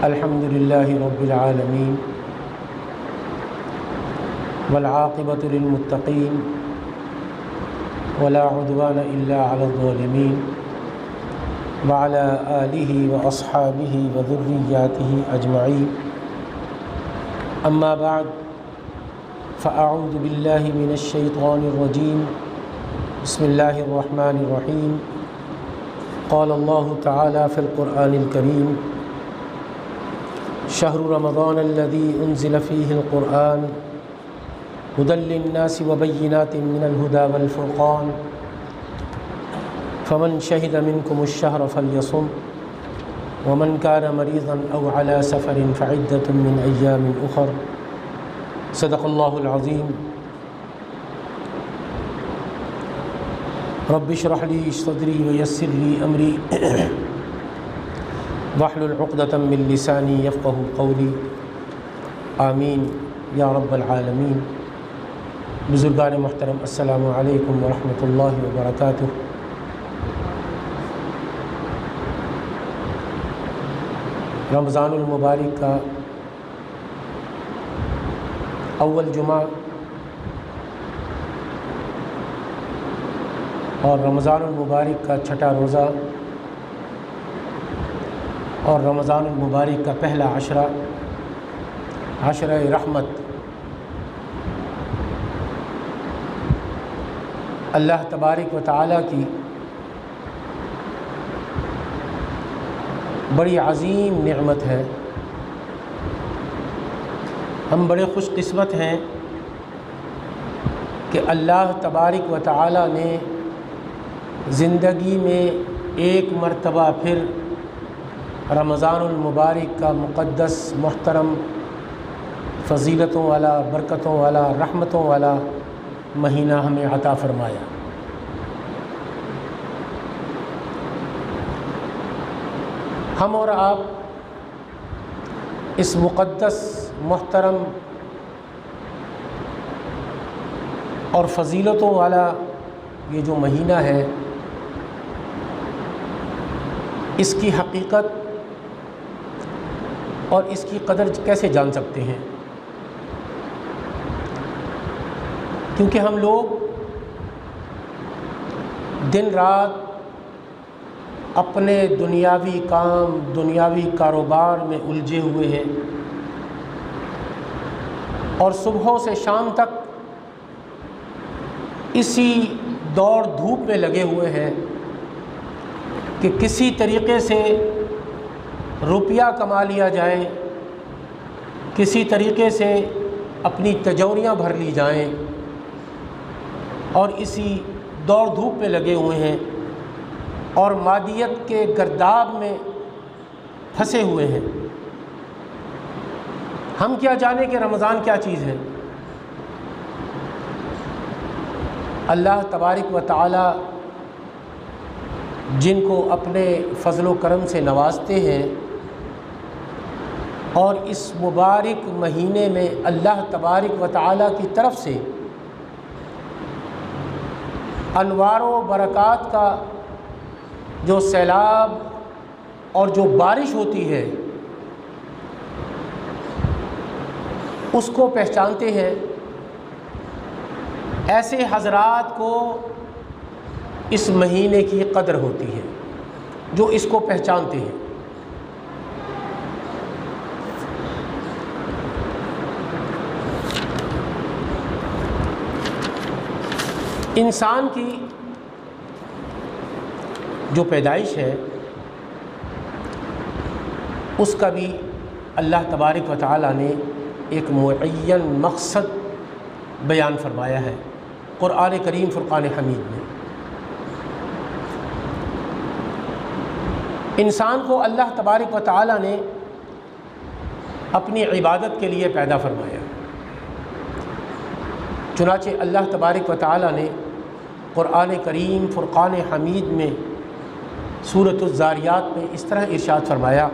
الحمد لله رب العالمين والعاقبة للمتقين ولا عدوان إلا على الظالمين وعلى آله وأصحابه وذرياته أجمعين أما بعد فأعوذ بالله من الشيطان الرجيم بسم الله الرحمن الرحيم قال الله تعالى في القرآن الكريم شهر رمضان الذي أنزل فيه القرآن هدى للناس وبينات من الهدى والفرقان فمن شهد منكم الشهر فليصم ومن كان مريضا أو على سفر فعدة من أيام أخر صدق الله العظيم رب اشرح لي صدري ويسر لي أمري واحلل عقدة من لساني يفقهوا قولي آمین یا رب العالمین۔ بزرگان محترم، السلام علیکم ورحمۃ اللہ وبرکاتہ۔ رمضان المبارک کا اول جمعہ اور رمضان المبارک کا چھٹا روزہ اور رمضان المبارک کا پہلا عشرہ، عشرہ رحمت، اللہ تبارک و تعالیٰ کی بڑی عظیم نعمت ہے۔ ہم بڑے خوش قسمت ہیں کہ اللہ تبارک و تعالیٰ نے زندگی میں ایک مرتبہ پھر رمضان المبارک کا مقدس، محترم، فضیلتوں والا، برکتوں والا، رحمتوں والا مہینہ ہمیں عطا فرمایا۔ ہم اور آپ اس مقدس، محترم اور فضیلتوں والا یہ جو مہینہ ہے، اس کی حقیقت اور اس کی قدر کیسے جان سکتے ہیں؟ کیونکہ ہم لوگ دن رات اپنے دنیاوی کام، دنیاوی کاروبار میں الجھے ہوئے ہیں اور صبحوں سے شام تک اسی دوڑ دھوپ میں لگے ہوئے ہیں کہ کسی طریقے سے روپیہ کما لیا جائے، کسی طریقے سے اپنی تجوریاں بھر لی جائیں، اور اسی دوڑ دھوپ میں لگے ہوئے ہیں اور مادیت کے گرداب میں پھنسے ہوئے ہیں۔ ہم کیا جانیں کہ رمضان کیا چیز ہے؟ اللہ تبارک و تعالی جن کو اپنے فضل و کرم سے نوازتے ہیں اور اس مبارک مہینے میں اللہ تبارک و تعالی کی طرف سے انوار و برکات کا جو سیلاب اور جو بارش ہوتی ہے اس کو پہچانتے ہیں، ایسے حضرات کو اس مہینے کی قدر ہوتی ہے جو اس کو پہچانتے ہیں۔ انسان کی جو پیدائش ہے اس کا بھی اللہ تبارک و تعالیٰ نے ایک معین مقصد بیان فرمایا ہے قرآن کریم فرقان حمید میں۔ انسان کو اللہ تبارک و تعالیٰ نے اپنی عبادت کے لیے پیدا فرمایا، چنانچہ اللہ تبارک و تعالیٰ نے قرآن کریم فرقان حمید میں سورۃ الذاریات میں اس طرح ارشاد فرمایا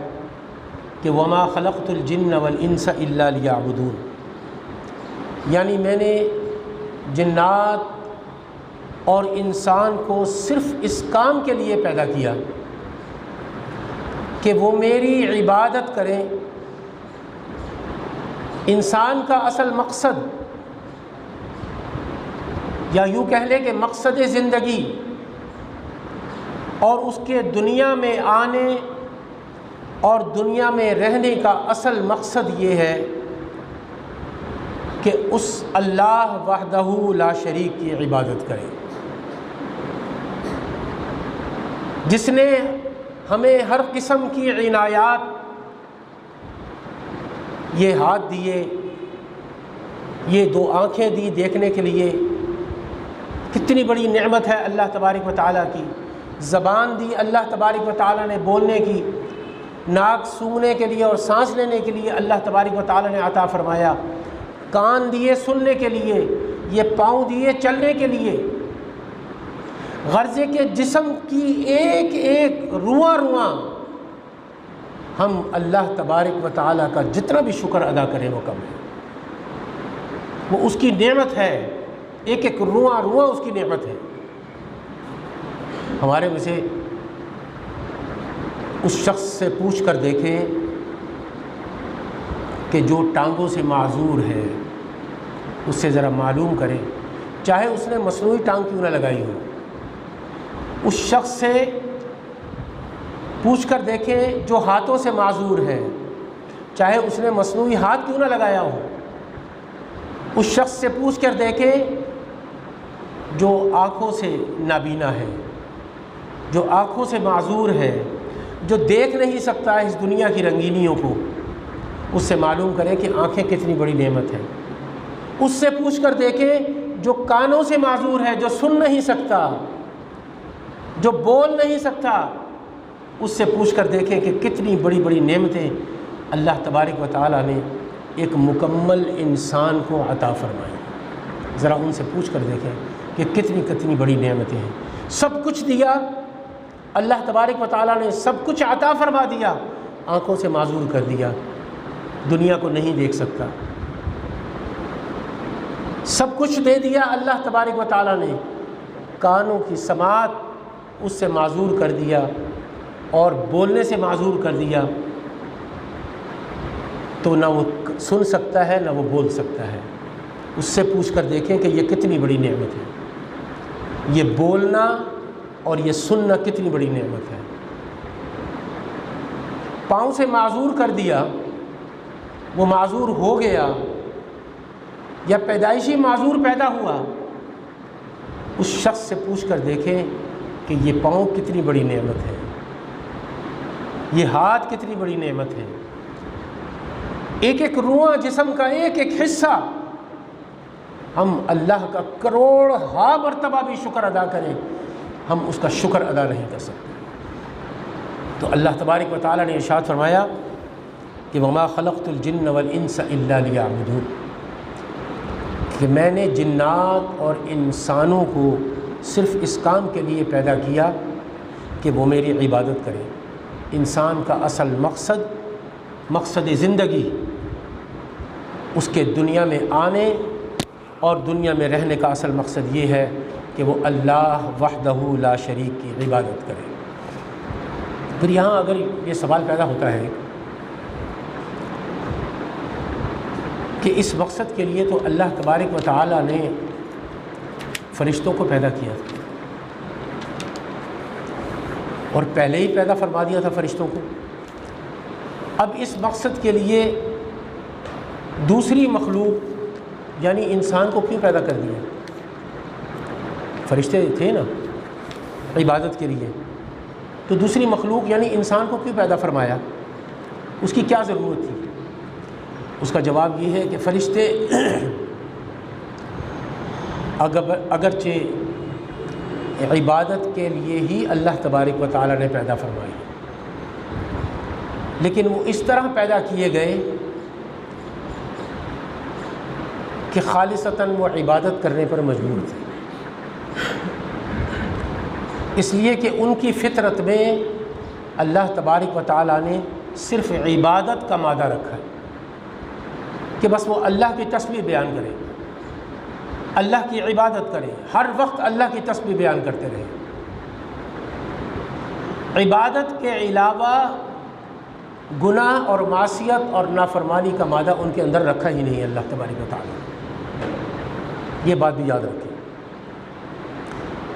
کہ وما خلقت الجن والانس الا لیعبدون، یعنی میں نے جنات اور انسان کو صرف اس کام کے لیے پیدا کیا کہ وہ میری عبادت کریں۔ انسان کا اصل مقصد، یا یوں کہہ لیں کہ مقصد زندگی اور اس کے دنیا میں آنے اور دنیا میں رہنے کا اصل مقصد یہ ہے کہ اس اللہ وحدہ لا شریک کی عبادت کریں، جس نے ہمیں ہر قسم کی عنایات، یہ ہاتھ دیے، یہ 2 آنکھیں دی دیکھنے کے لیے، کتنی بڑی نعمت ہے اللہ تبارک و تعالیٰ کی۔ زبان دی اللہ تبارک و تعالیٰ نے بولنے کی، ناک سونگھنے کے لیے اور سانس لینے کے لیے اللہ تبارک و تعالیٰ نے عطا فرمایا، کان دیے سننے کے لیے، یہ پاؤں دیے چلنے کے لیے۔ غرض کہ جسم کی ایک ایک رواں رواں ہم اللہ تبارک و تعالیٰ کا جتنا بھی شکر ادا کریں وہ کم ہے۔ وہ اس کی نعمت ہے، ایک ایک رواں رواں اس کی نعمت ہے۔ ہمارے میں سے اس شخص سے پوچھ کر دیکھیں کہ جو ٹانگوں سے معذور ہے، اس سے ذرا معلوم کریں، چاہے اس نے مصنوعی ٹانگ کیوں نہ لگائی ہو، اس شخص سے پوچھ کر دیکھیں جو ہاتھوں سے معذور ہے، چاہے اس نے مصنوعی ہاتھ کیوں نہ لگایا ہو۔ اس شخص سے پوچھ کر دیکھیں جو آنکھوں سے نابینا ہے، جو آنکھوں سے معذور ہے، جو دیکھ نہیں سکتا ہے اس دنیا کی رنگینیوں کو، اس سے معلوم کریں کہ آنکھیں کتنی بڑی نعمت ہے۔ اس سے پوچھ کر دیکھیں جو کانوں سے معذور ہے، جو سن نہیں سکتا، جو بول نہیں سکتا، اس سے پوچھ کر دیکھیں کہ کتنی بڑی بڑی نعمتیں اللہ تبارک و تعالیٰ نے ایک مکمل انسان کو عطا فرمائی۔ ذرا ان سے پوچھ کر دیکھیں کہ کتنی کتنی بڑی نعمتیں ہیں۔ سب کچھ دیا اللہ تبارک و تعالیٰ نے، سب کچھ عطا فرما دیا، آنکھوں سے معذور کر دیا، دنیا کو نہیں دیکھ سکتا۔ سب کچھ دے دیا اللہ تبارک و تعالیٰ نے، کانوں کی سماعت اس سے معذور کر دیا اور بولنے سے معذور کر دیا، تو نہ وہ سن سکتا ہے نہ وہ بول سکتا ہے۔ اس سے پوچھ کر دیکھیں کہ یہ کتنی بڑی نعمت ہے، یہ بولنا اور یہ سننا کتنی بڑی نعمت ہے۔ پاؤں سے معذور کر دیا، وہ معذور ہو گیا یا پیدائشی معذور پیدا ہوا، اس شخص سے پوچھ کر دیکھیں کہ یہ پاؤں کتنی بڑی نعمت ہے، یہ ہاتھ کتنی بڑی نعمت ہے۔ ایک ایک رواں جسم کا ایک ایک حصہ ہم اللہ کا کروڑہا مرتبہ بھی شکر ادا کریں، ہم اس کا شکر ادا نہیں کر سکتے۔ تو اللہ تبارک و تعالیٰ نے ارشاد فرمایا کہ وما خلقت الجن والانس الا لیعبدون، کہ میں نے جنات اور انسانوں کو صرف اس کام کے لیے پیدا کیا کہ وہ میری عبادت کریں۔ انسان کا اصل مقصد زندگی، اس کے دنیا میں آنے اور دنیا میں رہنے کا اصل مقصد یہ ہے کہ وہ اللہ وحدہ لا شریک کی عبادت کرے۔ پھر یہاں اگر یہ سوال پیدا ہوتا ہے کہ اس مقصد کے لیے تو اللہ تبارک و تعالیٰ نے فرشتوں کو پیدا کیا اور پہلے ہی پیدا فرما دیا تھا فرشتوں کو، اب اس مقصد کے لیے دوسری مخلوق یعنی انسان کو کیوں پیدا کر دیا؟ فرشتے تھے نا عبادت کے لیے، تو دوسری مخلوق یعنی انسان کو کیوں پیدا فرمایا؟ اس کی کیا ضرورت تھی؟ اس کا جواب یہ ہے کہ فرشتے اگرچہ عبادت کے لیے ہی اللہ تبارک و تعالیٰ نے پیدا فرمائی، لیکن وہ اس طرح پیدا کیے گئے کہ خالصتاً وہ عبادت کرنے پر مجبور تھے، اس لیے کہ ان کی فطرت میں اللہ تبارک و تعالیٰ نے صرف عبادت کا مادہ رکھا ہے کہ بس وہ اللہ کی تسبیح بیان کرے، اللہ کی عبادت کرے، ہر وقت اللہ کی تسبیح بیان کرتے رہے۔ عبادت کے علاوہ گناہ اور معصیت اور نافرمانی کا مادہ ان کے اندر رکھا ہی نہیں ہے اللہ تبارک و تعالیٰ نے، یہ بات بھی یاد رکھیں۔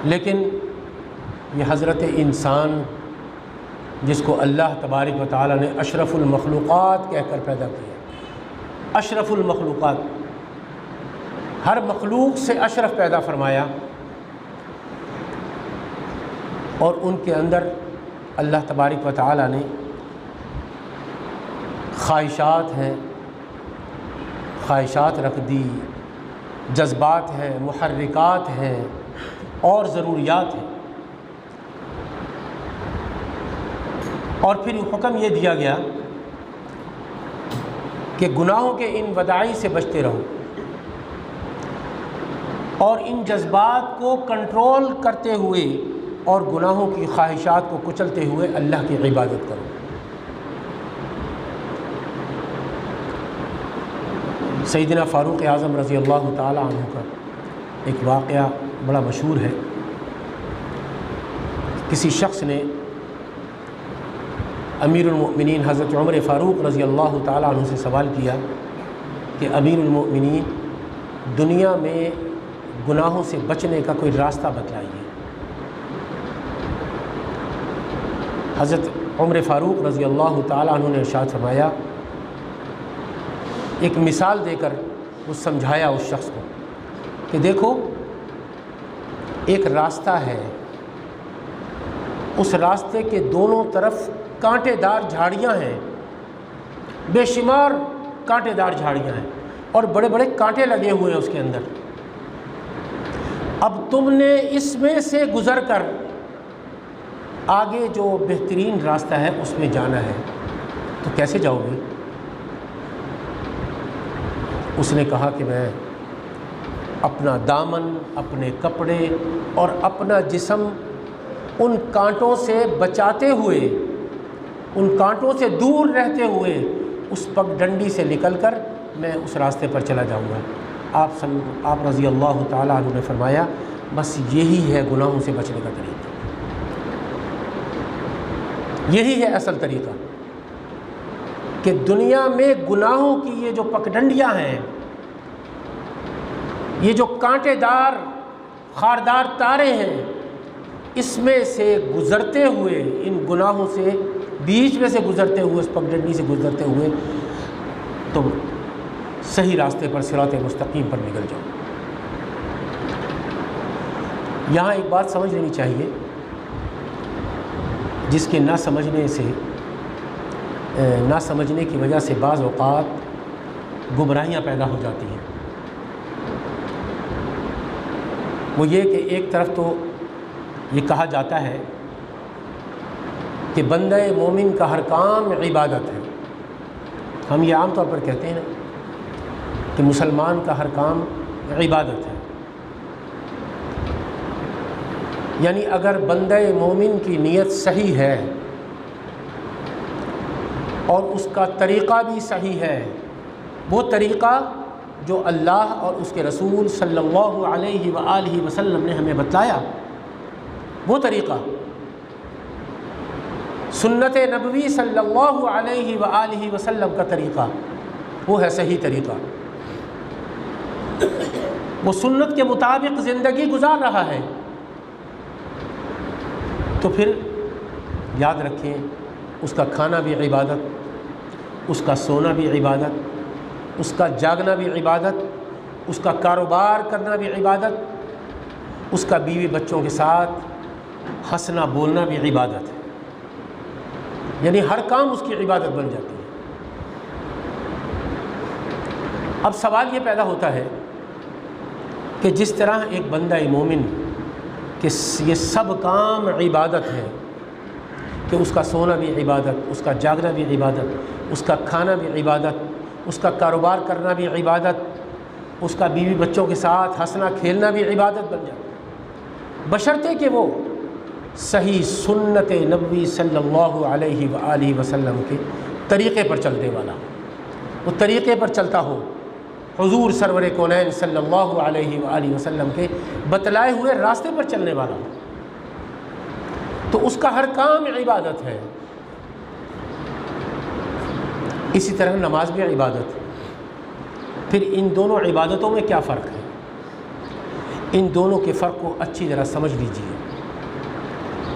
لیکن یہ حضرت انسان جس کو اللہ تبارک و تعالیٰ نے اشرف المخلوقات کہہ کر پیدا کیا، اشرف المخلوقات، ہر مخلوق سے اشرف پیدا فرمایا، اور ان کے اندر اللہ تبارک و تعالیٰ نے خواہشات ہیں، خواہشات رکھ دی، جذبات ہیں، محرکات ہیں اور ضروریات ہیں، اور پھر حکم یہ دیا گیا کہ گناہوں کے ان وداعی سے بچتے رہو اور ان جذبات کو کنٹرول کرتے ہوئے اور گناہوں کی خواہشات کو کچلتے ہوئے اللہ کی عبادت کرو۔ سیدنا فاروق اعظم رضی اللہ تعالی عنہ کا ایک واقعہ بڑا مشہور ہے۔ کسی شخص نے امیر المؤمنین حضرت عمر فاروق رضی اللہ تعالی عنہ سے سوال کیا کہ امیر المؤمنین، دنیا میں گناہوں سے بچنے کا کوئی راستہ بتلائیے۔ حضرت عمر فاروق رضی اللہ تعالی عنہ نے ارشاد فرمایا، ایک مثال دے کر وہ سمجھایا اس شخص کو کہ دیکھو، ایک راستہ ہے، اس راستے کے دونوں طرف کانٹے دار جھاڑیاں ہیں، بے شمار کانٹے دار جھاڑیاں ہیں اور بڑے بڑے کانٹے لگے ہوئے ہیں اس کے اندر۔ اب تم نے اس میں سے گزر کر آگے جو بہترین راستہ ہے اس میں جانا ہے، تو کیسے جاؤ گے؟ اس نے کہا کہ میں اپنا دامن، اپنے کپڑے اور اپنا جسم ان کانٹوں سے بچاتے ہوئے، ان کانٹوں سے دور رہتے ہوئے اس پگ ڈنڈی سے نکل کر میں اس راستے پر چلا جاؤں گا۔ آپ رضی اللہ تعالیٰ عنہ نے فرمایا، بس یہی ہے گناہوں سے بچنے کا طریقہ، یہی ہے اصل طریقہ، کہ دنیا میں گناہوں کی یہ جو پگڈنڈیاں ہیں، یہ جو کانٹے دار خاردار تارے ہیں، اس میں سے گزرتے ہوئے، ان گناہوں سے بیچ میں سے گزرتے ہوئے، اس پگڈنڈی سے گزرتے ہوئے تم صحیح راستے پر، صراط مستقیم پر نکل جاؤ۔ یہاں ایک بات سمجھ لینی چاہیے، جس کے نہ سمجھنے کی وجہ سے بعض اوقات گمراہیاں پیدا ہو جاتی ہیں۔ وہ یہ کہ ایک طرف تو یہ کہا جاتا ہے کہ بندہ مومن کا ہر کام عبادت ہے۔ ہم یہ عام طور پر کہتے ہیں کہ مسلمان کا ہر کام عبادت ہے، یعنی اگر بندہ مومن کی نیت صحیح ہے اور اس کا طریقہ بھی صحیح ہے، وہ طریقہ جو اللہ اور اس کے رسول صلی اللہ علیہ وآلہ وسلم نے ہمیں بتلایا، وہ طریقہ سنت نبوی صلی اللہ علیہ وآلہ وسلم کا طریقہ، وہ ہے صحیح طریقہ، وہ سنت کے مطابق زندگی گزار رہا ہے، تو پھر یاد رکھیں اس کا کھانا بھی عبادت، اس کا سونا بھی عبادت، اس کا جاگنا بھی عبادت، اس کا کاروبار کرنا بھی عبادت، اس کا بیوی بچوں کے ساتھ ہنسنا بولنا بھی عبادت ہے، یعنی ہر کام اس کی عبادت بن جاتی ہے۔ اب سوال یہ پیدا ہوتا ہے کہ جس طرح ایک بندہ مومن کہ یہ سب کام عبادت ہے، کہ اس کا سونا بھی عبادت، اس کا جاگنا بھی عبادت، اس کا کھانا بھی عبادت، اس کا کاروبار کرنا بھی عبادت، اس کا بیوی بچوں کے ساتھ ہنسنا کھیلنا بھی عبادت بن جاتا، بشرطے کہ وہ صحیح سنت نبوی صلی اللہ علیہ وآلہ وسلم کے طریقے پر چلنے والا، وہ طریقے پر چلتا ہو، حضور سرور کونین صلی اللہ علیہ وآلہ وسلم کے بتلائے ہوئے راستے پر چلنے والا ہو، تو اس کا ہر کام عبادت ہے۔ اسی طرح نماز بھی عبادت ہے۔ پھر ان دونوں عبادتوں میں کیا فرق ہے؟ ان دونوں کے فرق کو اچھی طرح سمجھ لیجیے،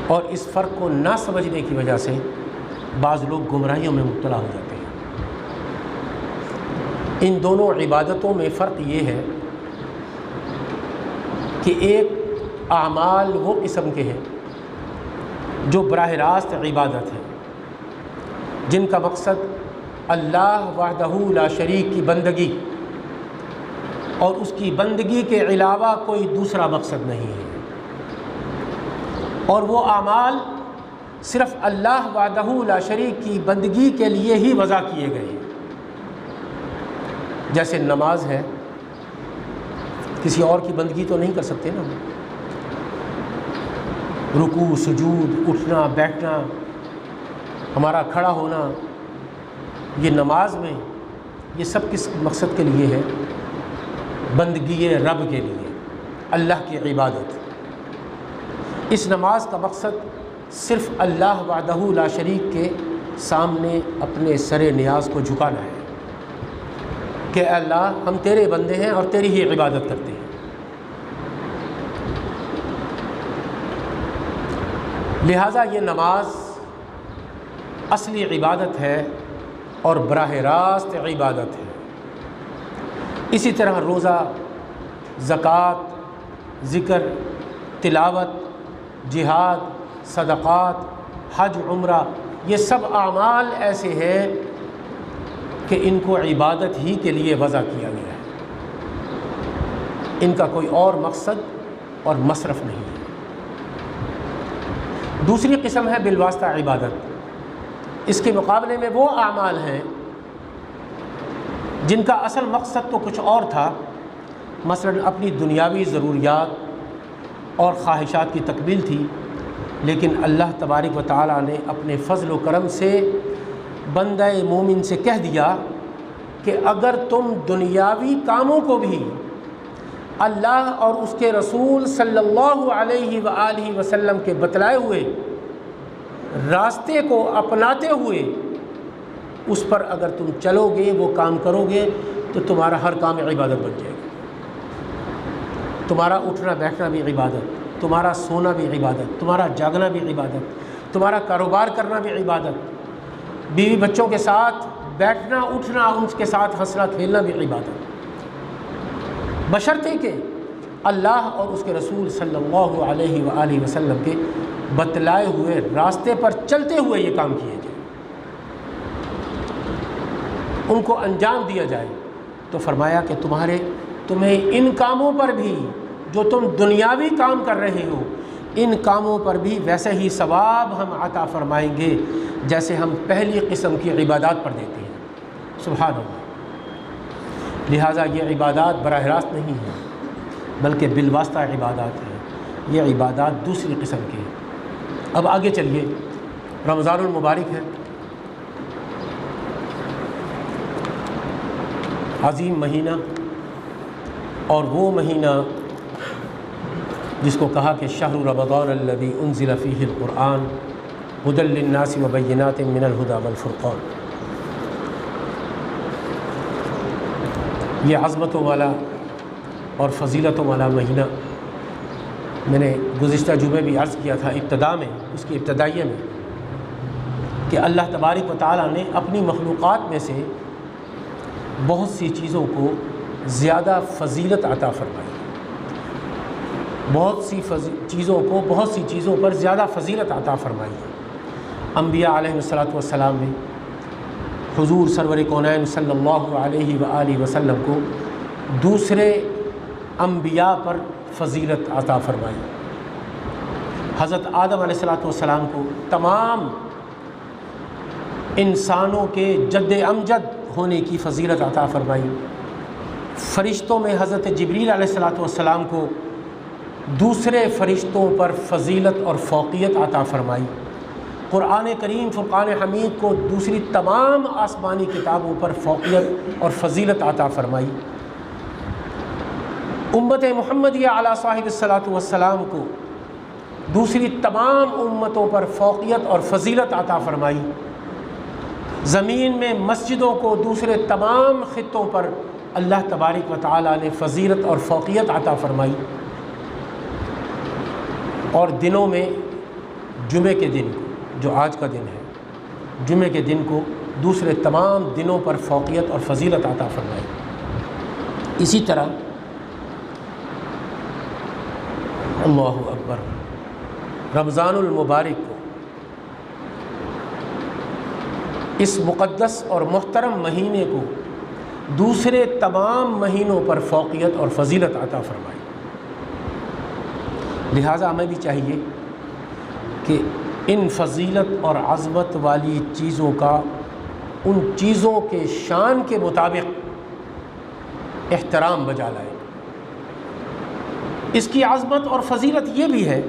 اور اس فرق کو نہ سمجھنے کی وجہ سے بعض لوگ گمراہیوں میں مبتلا ہو جاتے ہیں۔ ان دونوں عبادتوں میں فرق یہ ہے کہ ایک اعمال وہ قسم کے ہیں جو براہ راست عبادت ہے، جن کا مقصد اللہ وحدہ لا شریک کی بندگی اور اس کی بندگی کے علاوہ کوئی دوسرا مقصد نہیں ہے، اور وہ اعمال صرف اللہ وحدہ لا شریک کی بندگی کے لیے ہی وضع کیے گئے ہیں۔ جیسے نماز ہے، کسی اور کی بندگی تو نہیں کر سکتے نا، رکوع سجود اٹھنا بیٹھنا ہمارا کھڑا ہونا، یہ نماز میں یہ سب کس مقصد کے لیے ہے؟ بندگی رب کے لیے، اللہ کی عبادت۔ اس نماز کا مقصد صرف اللہ وحدہ لا شریک کے سامنے اپنے سر نیاز کو جھکانا ہے کہ اے اللہ ہم تیرے بندے ہیں اور تیری ہی عبادت کرتے ہیں۔ لہٰذا یہ نماز اصلی عبادت ہے اور براہ راست عبادت ہے۔ اسی طرح روزہ، زکوٰۃ، ذکر، تلاوت، جہاد، صدقات، حج، عمرہ، یہ سب اعمال ایسے ہیں کہ ان کو عبادت ہی کے لیے وضع کیا گیا ہے، ان کا کوئی اور مقصد اور مصرف نہیں ہے۔ دوسری قسم ہے بالواسطہ عبادت۔ اس کے مقابلے میں وہ اعمال ہیں جن کا اصل مقصد تو کچھ اور تھا، مثلا اپنی دنیاوی ضروریات اور خواہشات کی تکمیل تھی، لیکن اللہ تبارک و تعالیٰ نے اپنے فضل و کرم سے بندہ مومن سے کہہ دیا کہ اگر تم دنیاوی کاموں کو بھی اللہ اور اس کے رسول صلی اللہ علیہ وآلہ وسلم کے بتلائے ہوئے راستے کو اپناتے ہوئے اس پر اگر تم چلو گے، وہ کام کرو گے، تو تمہارا ہر کام عبادت بن جائے گا۔ تمہارا اٹھنا بیٹھنا بھی عبادت، تمہارا سونا بھی عبادت، تمہارا جاگنا بھی عبادت، تمہارا کاروبار کرنا بھی عبادت، بیوی بچوں کے ساتھ بیٹھنا اٹھنا، ان کے ساتھ ہنسنا کھیلنا بھی عبادت، بشرطے کہ اللہ اور اس کے رسول صلی اللہ علیہ وآلہ وسلم کے بتلائے ہوئے راستے پر چلتے ہوئے یہ کام کیے جائیں، ان کو انجام دیا جائے۔ تو فرمایا کہ تمہیں ان کاموں پر بھی، جو تم دنیاوی کام کر رہے ہو، ان کاموں پر بھی ویسے ہی ثواب ہم عطا فرمائیں گے جیسے ہم پہلی قسم کی عبادات پر دیتے ہیں۔ سبحان اللہ۔ لہٰذا یہ عبادات براہ راست نہیں ہیں بلکہ بالواسطہ عبادات ہیں، یہ عبادات دوسری قسم کی ہیں۔ اب آگے چلیے، رمضان المبارک ہے، عظیم مہینہ، اور وہ مہینہ جس کو کہا کہ شہر رمضان الذی انزل فیہ القرآن ھدی للناس وبینات من الھدی والفرقان، یہ عظمتوں والا اور فضیلتوں والا مہینہ، میں نے گزشتہ جمعے بھی عرض کیا تھا ابتدا میں، اس کی ابتدائیے میں، کہ اللہ تبارک و تعالیٰ نے اپنی مخلوقات میں سے بہت سی چیزوں کو زیادہ فضیلت عطا فرمائی، بہت سی چیزوں پر زیادہ فضیلت عطا فرمائی ہے۔ انبیاء علیہ السلام نے حضور سرور کونین صلی اللہ علیہ وآلہ وسلم کو دوسرے انبیاء پر فضیلت عطا فرمائی۔ حضرت آدم علیہ السلام کو تمام انسانوں کے جد امجد ہونے کی فضیلت عطا فرمائی۔ فرشتوں میں حضرت جبریل علیہ السلام کو دوسرے فرشتوں پر فضیلت اور فوقیت عطا فرمائی۔ قرآن کریم فرقان حمید کو دوسری تمام آسمانی کتابوں پر فوقیت اور فضیلت عطا فرمائی۔ امت محمدیہ علی صاحب الصلاۃ والسلام کو دوسری تمام امتوں پر فوقیت اور فضیلت عطا فرمائی۔ زمین میں مسجدوں کو دوسرے تمام خطوں پر اللہ تبارک و تعالیٰ نے فضیلت اور فوقیت عطا فرمائی، اور دنوں میں جمعے کے دن جو آج کا دن ہے، جمعے کے دن کو دوسرے تمام دنوں پر فوقیت اور فضیلت عطا فرمائی۔ اسی طرح اللہ اکبر، رمضان المبارک کو، اس مقدس اور محترم مہینے کو دوسرے تمام مہینوں پر فوقیت اور فضیلت عطا فرمائی۔ لہٰذا ہمیں بھی چاہیے کہ ان فضیلت اور عظمت والی چیزوں کا ان چیزوں کے شان کے مطابق احترام بجا لائے۔ اس کی عظمت اور فضیلت یہ بھی ہے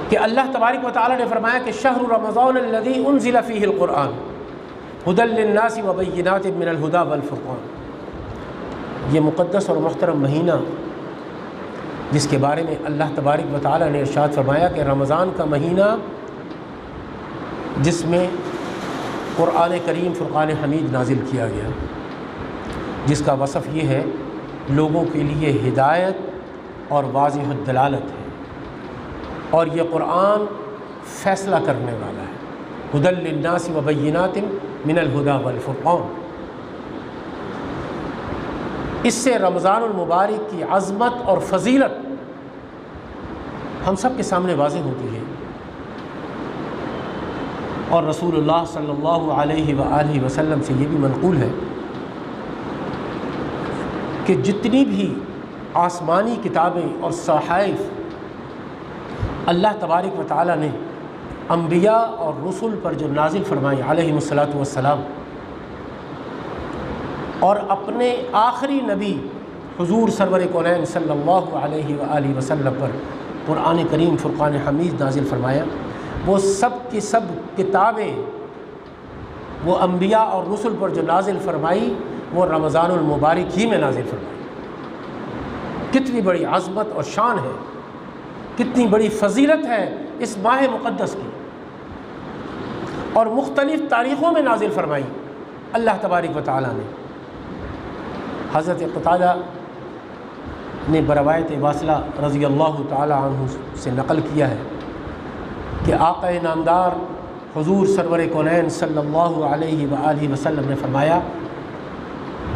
کہ اللہ تبارک و تعالیٰ نے فرمایا کہ شہر رمضان الذی انزل فیہ القرآن ھدی للناس وبینات من الھدی والفرقان، یہ مقدس اور محترم مہینہ جس کے بارے میں اللہ تبارک و تعالیٰ نے ارشاد فرمایا کہ رمضان کا مہینہ جس میں قرآن کریم فرقان حمید نازل کیا گیا، جس کا وصف یہ ہے لوگوں کے لیے ہدایت اور واضح الدلالت ہے، اور یہ قرآن فیصلہ کرنے والا ہے، ھدی للناس وبینات من الھدی والفرقان۔ اس سے رمضان المبارک کی عظمت اور فضیلت ہم سب کے سامنے واضح ہوتی ہے، اور رسول اللہ صلی اللہ علیہ وآلہ وسلم سے یہ بھی منقول ہے کہ جتنی بھی آسمانی کتابیں اور صحائف اللہ تبارک و تعالیٰ نے انبیاء اور رسل پر جو نازل فرمائی علیہم الصلاۃ والسلام، اور اپنے آخری نبی حضور سرور کونین صلی اللہ علیہ وآلہ وسلم پر قرآن کریم فرقان حمید نازل فرمایا، وہ سب کی سب کتابیں وہ انبیاء اور رسل پر جو نازل فرمائی وہ رمضان المبارک ہی میں نازل فرمائی۔ کتنی بڑی عظمت اور شان ہے، کتنی بڑی فضیلت ہے اس ماہ مقدس کی، اور مختلف تاریخوں میں نازل فرمائی اللہ تبارک و تعالیٰ نے۔ حضرت قتادہ نے بروایت واصلہ رضی اللہ تعالی عنہ سے نقل کیا ہے کہ آقا نامدار حضور سرور کونین صلی اللہ علیہ وآلہ وسلم نے فرمایا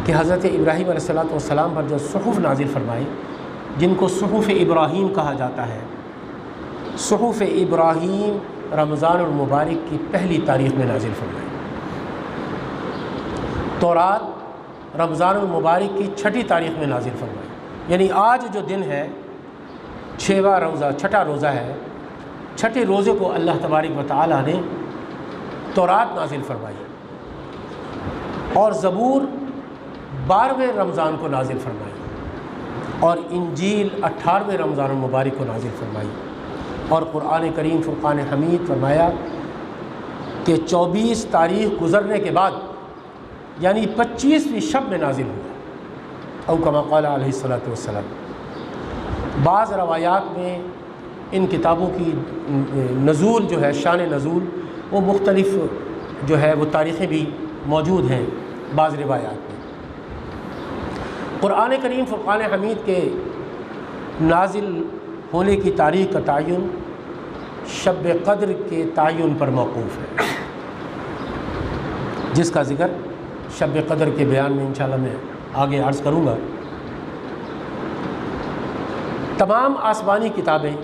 کہ حضرت ابراہیم علیہ السلام پر جو صحف نازل فرمائے، جن کو صحف ابراہیم کہا جاتا ہے، صحف ابراہیم رمضان المبارک کی پہلی تاریخ میں نازل فرمائی۔ تورات رمضان المبارک کی چھٹی تاریخ میں نازل فرمائی، یعنی آج جو دن ہے چھٹا روزہ ہے، چھٹے روزے کو اللہ تبارک و تعالیٰ نے تورات نازل فرمائی، اور زبور 12ویں رمضان کو نازل فرمائی، اور انجیل 18ویں رمضان المبارک کو نازل فرمائی، اور قرآن کریم فرقان حمید فرمایا کہ 24 تاریخ گزرنے کے بعد یعنی 25ویں شب میں نازل ہوا، او کما قال علیہ الصلاۃ والسلام۔ بعض روایات میں ان کتابوں کی نزول جو ہے، شان نزول، وہ مختلف جو ہے وہ تاریخیں بھی موجود ہیں بعض روایات میں۔ قرآن کریم فرقان حمید کے نازل ہونے کی تاریخ کا تعین شب قدر کے تعین پر موقوف ہے، جس کا ذکر شب قدر کے بیان میں انشاءاللہ میں آگے عرض کروں گا۔ تمام آسمانی کتابیں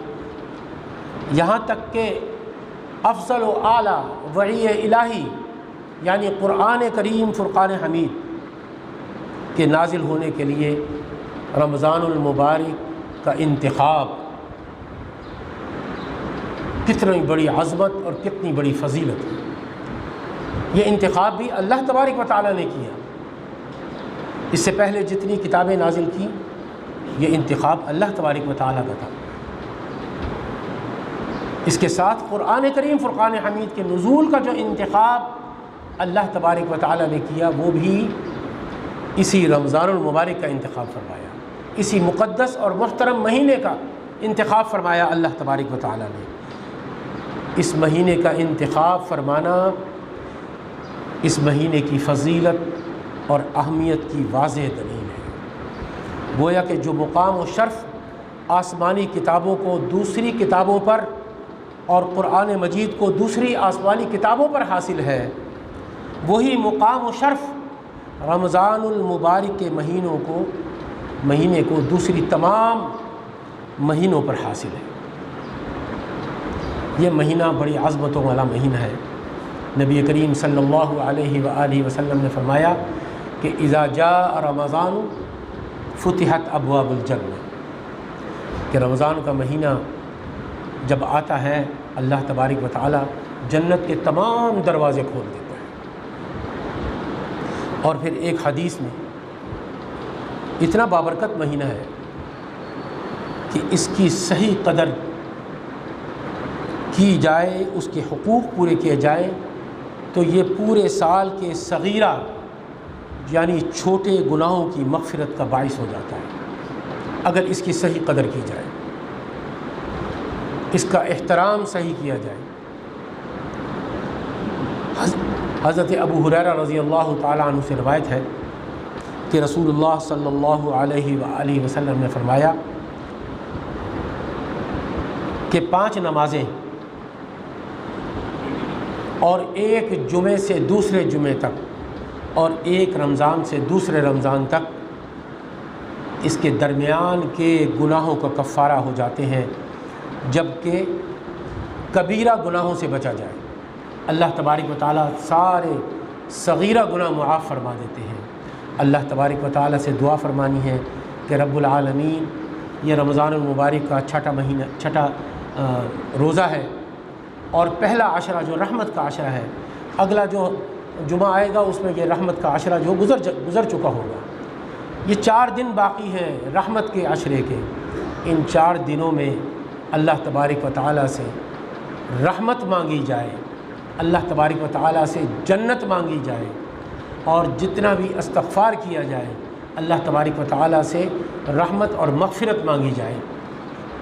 یہاں تک کہ افضل و اعلیٰ وحی الہی یعنی قرآن کریم فرقان حمید کے نازل ہونے کے لیے رمضان المبارک کا انتخاب کتنی بڑی عظمت اور کتنی بڑی فضیلت ہے۔ یہ انتخاب بھی اللہ تبارک و تعالیٰ نے کیا۔ اس سے پہلے جتنی کتابیں نازل کی یہ انتخاب اللہ تبارک و تعالیٰ کا تھا۔ اس کے ساتھ قرآن کریم فرقان حمید کے نزول کا جو انتخاب اللہ تبارک و تعالیٰ نے کیا وہ بھی اسی رمضان المبارک کا انتخاب فرمایا، اسی مقدس اور محترم مہینے کا انتخاب فرمایا اللہ تبارک و تعالیٰ نے۔ اس مہینے کا انتخاب فرمانا اس مہینے کی فضیلت اور اہمیت کی واضح دلیل ہے۔ گویا کہ جو مقام و شرف آسمانی کتابوں کو دوسری کتابوں پر اور قرآن مجید کو دوسری آسمانی کتابوں پر حاصل ہے، وہی مقام و شرف رمضان المبارک کے مہینے کو دوسری تمام مہینوں پر حاصل ہے۔ یہ مہینہ بڑی عظمتوں والا مہینہ ہے۔ نبی کریم صلی اللہ علیہ وآلہ وسلم نے فرمایا کہ اذا جاء رمضان فتحت ابواب الجنہ، کہ رمضان کا مہینہ جب آتا ہے اللہ تبارک و تعالی جنت کے تمام دروازے کھول دیتا ہے۔ اور پھر ایک حدیث میں اتنا بابرکت مہینہ ہے کہ اس کی صحیح قدر کی جائے، اس کے حقوق پورے کیے جائیں تو یہ پورے سال کے صغیرہ یعنی چھوٹے گناہوں کی مغفرت کا باعث ہو جاتا ہے، اگر اس کی صحیح قدر کی جائے، اس کا احترام صحیح کیا جائے۔ حضرت ابو ہریرہ رضی اللہ تعالیٰ عنہ سے روایت ہے کہ رسول اللہ صلی اللہ علیہ وآلہ وسلم نے فرمایا کہ 5 نمازیں اور ایک جمعے سے دوسرے جمعے تک اور ایک رمضان سے دوسرے رمضان تک اس کے درمیان کے گناہوں کا کفارہ ہو جاتے ہیں، جبکہ کبیرہ گناہوں سے بچا جائے۔ اللہ تبارک و تعالیٰ سارے صغیرہ گناہ معاف فرما دیتے ہیں۔ اللہ تبارک و تعالیٰ سے دعا فرمانی ہے کہ رب العالمین یہ رمضان المبارک کا چھٹا روزہ ہے اور پہلا عشرہ جو رحمت کا عشرہ ہے، اگلا جو جمعہ آئے گا اس میں یہ رحمت کا عشرہ جو گزر چکا ہوگا، یہ 4 دن باقی ہیں رحمت کے عشرے کے۔ ان 4 دنوں میں اللہ تبارک و تعالیٰ سے رحمت مانگی جائے، اللہ تبارک و تعالیٰ سے جنت مانگی جائے، اور جتنا بھی استغفار کیا جائے اللہ تبارک و تعالیٰ سے رحمت اور مغفرت مانگی جائے۔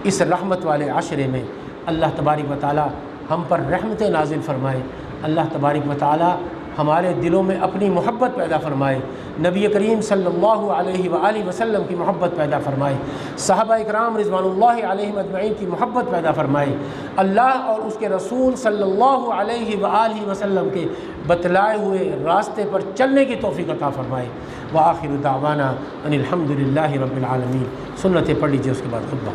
اس رحمت والے عشرے میں اللہ تبارک و تعالیٰ ہم پر رحمتیں نازل فرمائے، اللہ تبارک و تعالیٰ ہمارے دلوں میں اپنی محبت پیدا فرمائے، نبی کریم صلی اللہ علیہ وآلہ وسلم کی محبت پیدا فرمائے، صحابہ اکرام رضوان اللہ علیہم اجمعین کی محبت پیدا فرمائے، اللہ اور اس کے رسول صلی اللہ علیہ وآلہ وسلم کے بتلائے ہوئے راستے پر چلنے کی توفیق عطا فرمائے۔ وآخر دعوانا ان الحمد للہ رب العالمین۔ سنتیں پڑھ لیجیے، اس کے بعد خطبہ۔